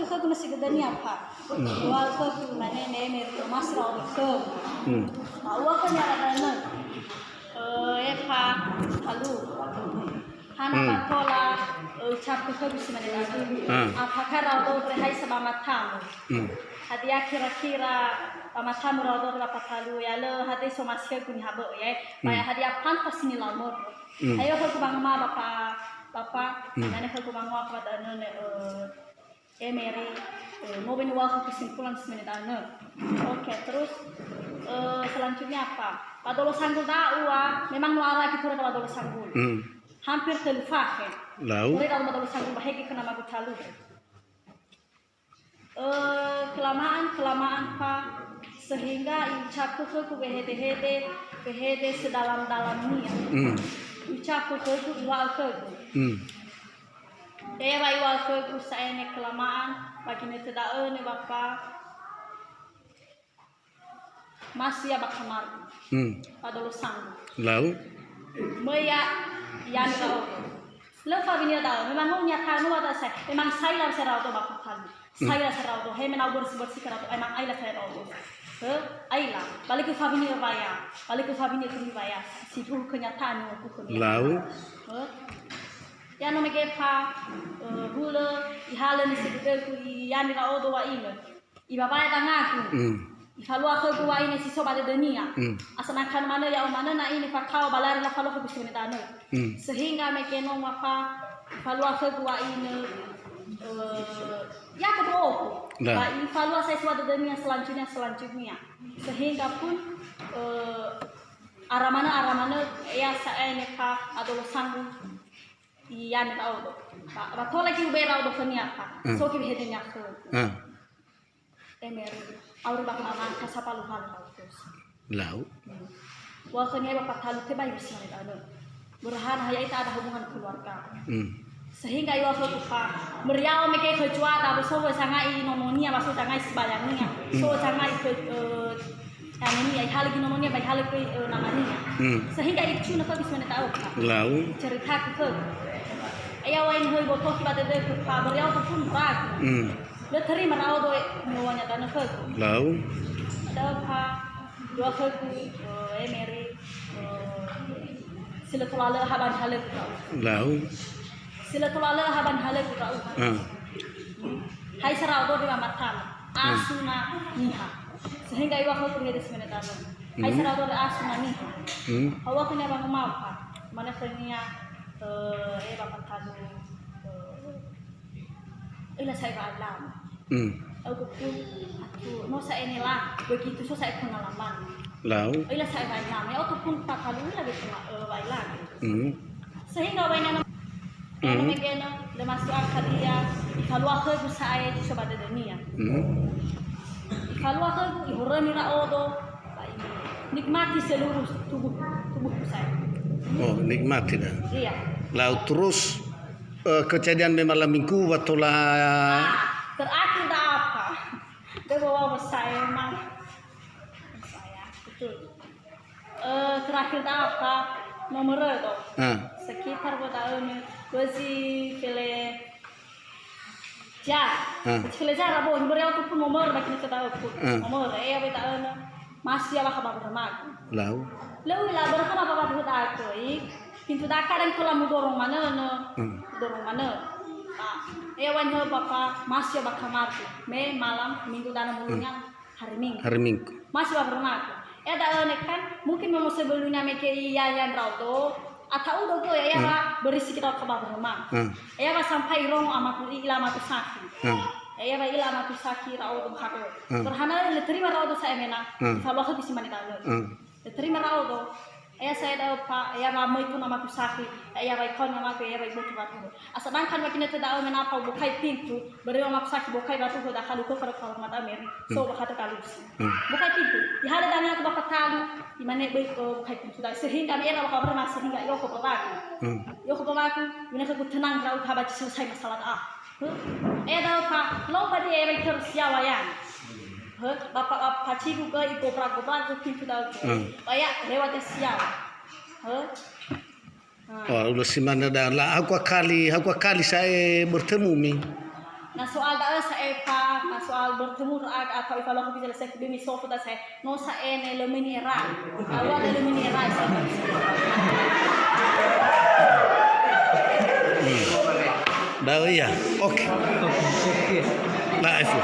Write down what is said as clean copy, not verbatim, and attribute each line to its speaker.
Speaker 1: ke masih gedani apa wal ke mana ne mas raw ke awak kan ada pa halu hana patola cap ke bisa mana apa raw do hai sama matam hadiah kira-kira matam raw do apa halu ya le hadi somas ke kun habo ya maya hadiah pantas ni lamor ayo ke bang ma Bapak, nane kalau bang wak pada ane Mary, mau bini wak kesimpulan semenit ane. Oke, terus selanjutnya apa? Padolo sanggul dakwah, memang luar kita orang padolo sanggul. Hampir telufah ya.
Speaker 2: Lalu?
Speaker 1: Mereka kalau padolo sanggul bahaya kena magu calu. Kelamaan pak, sehingga ucapku ke behede sedalam-dalamnya. Ucapku ke iwal ke. Daya bayi waktu saya nek kelamaan bagi nek tidak ne bapa masih abak kamar. Pada lusang.
Speaker 2: Lalu?
Speaker 1: Maya yang kau. Lepas ini tahu memang mau nyata nu ada saya. Memang saya serau tu bapa kali. Saya serau tu. Hei menau bersih serau tu. Emang ayah serau tu. Ayah. Balik ke family bayar. Balik ke family kami bayar. Situ kenyataan aku kami.
Speaker 2: Lalu?
Speaker 1: Ya no megepa hula ihalan sikete ku yani ra odo wa ina ibaba ya tangaku ifalu aku ku wa ina si soba de dunia asana kan mana ya mana na ini fakau balari la falu ku bismillah sehingga mekeno mapa ifalu aku ku wa ina ya kedua ba ifalu saya suatu dunia selanjutnya sehingga pun aramana ya saya neka ado sanggup iya nih tahu tuh, pak. Kalau lagi ubera udah punya apa? So kita hidupnya ke. Mary, awal bapak mama kasapa lupa tahu terus.
Speaker 2: Lalu?
Speaker 1: Waktunya bapak tahu kebaik bisa nih tahu. Berharap ya itu ada hubungan keluarga. Sehingga ya waktu itu pak, meriau mereka kejual tapi so sangat nomonia masuk sangat sebayangnya. So sangat yang ini ya hal ini nomonia baik hal itu namanya. Sehingga itu nak bisa nih tahu pak.
Speaker 2: Lalu?
Speaker 1: Cerita ke. Ayah wain hoi botol kita dede kabar ya tu pun berat. Dia terima raw doy nuanya tanah ke.
Speaker 2: Lalu?
Speaker 1: Ada apa? Dua ke Mary silatulala haban halek.
Speaker 2: Lalu?
Speaker 1: Silatulala haban halek kita. Hai serau doy di matam. Asuna niha. Sehingga iwa ke di semenit tanah. Hai serau doy asuna niha. Hawa kena bang mau pak. Mana kenia bapak tahu ila saya alam aku pun no saya inilah begitu so saya pengalaman
Speaker 2: lalu
Speaker 1: ila saya alam ya aku pun tak tahu lagi bailan sehingga banyak namanya lemas akal dia kalau aku saya di sobat dunia kalau aku ihurani raodo nikmati seluruh tubuh saya.
Speaker 2: Oh, nikmat tidak.
Speaker 1: Iya.
Speaker 2: Lalu terus kejadian di malam minggu waktu lah.
Speaker 1: Terakhir dah apa? Dia bawa saya emang saya betul. Terakhir dah apa? Nomor itu. Sekitar berapa tahun? Masih pilih jar. Pilih jar apa? Nomor itu pun nomor bagi kita tahu pun. Nomor ya betul. Masih apa kabar bermak?
Speaker 2: Lalu?
Speaker 1: Lalu lah berapa apa buat aku? Pintu dakar dan kolam dorong mana? Ewan bapak masih apa kamar? Malam minggu dan mulanya hari minggu. Masih apa bermak? Ada kan? Mungkin mau sebelumnya mereka yang raudo atau udah gue ya berisi kita kabar bermak. Ya sampai rong amat ilama tu sakit. Ya ilama tu sakit raudo hado. Berhana terima raudo saya mena. Kalau aku bisa mana tahu. Terima raudo. Saya tahu pak, ramai pun nama tu sakit. Baik kau nama aku, baik betul betul. Asalkan makin itu tahu menapa bukai pintu, beri nama sakit bukai batu sudah kalau kau kalau mata Mary, so bakal kalus. Bukai pintu. Di hari dana aku bakal tahu di mana baik bukai pintu. Sehingga Mary bakal pernah sehingga yoko pelaku, ini aku tenang kalau kau baca selesai masalah tahu pak, lo pada baik terus siawayan. Bapak paciku ke ibu prak ke pintu tahu kayak lewatnya siap
Speaker 2: udah si mana dah lah aku kali saya bertemu mi
Speaker 1: Nah soal dah saya pak, soal bertemu atau kalau aku bisa saya demi sofa dah saya, no saya ne lemini rai, awal ada lemini rai saya.
Speaker 2: Dah ya, oke. Nah itu.